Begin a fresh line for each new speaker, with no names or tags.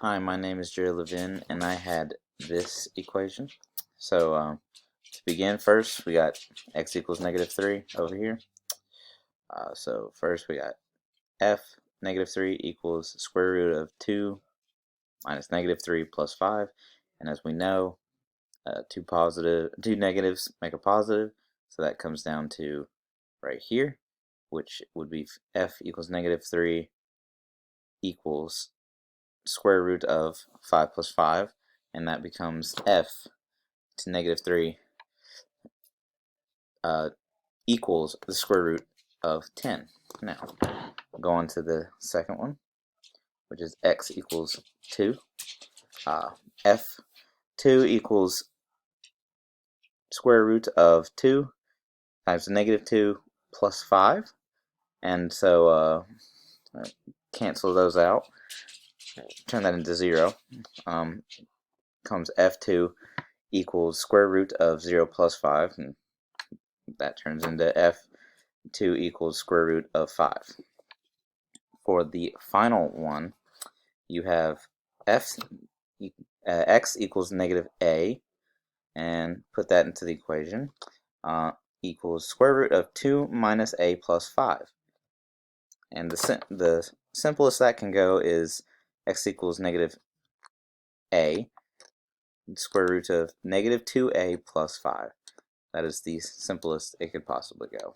Hi, my name is Jerry Levin, and I had this equation. So to begin, first we got x equals -3 over here. So first we got f -3 equals square root of 2 minus -3 plus 5. And as we know, two negatives make a positive, so that comes down to right here, which would be f equals -3 equals square root of 5 plus 5, and that becomes f to -3 equals the square root of 10. Now, go on to the second one, which is x equals 2. F2 equals square root of 2 times -2 plus 5. And so cancel those out. Turn that into 0. Comes f2 equals square root of 0 plus 5. And that turns into f2 equals square root of 5. For the final one, you have x equals -a, and put that into the equation, equals square root of 2 minus a plus 5. And the simplest that can go is x equals -a, square root of -2a plus 5. That is the simplest it could possibly go.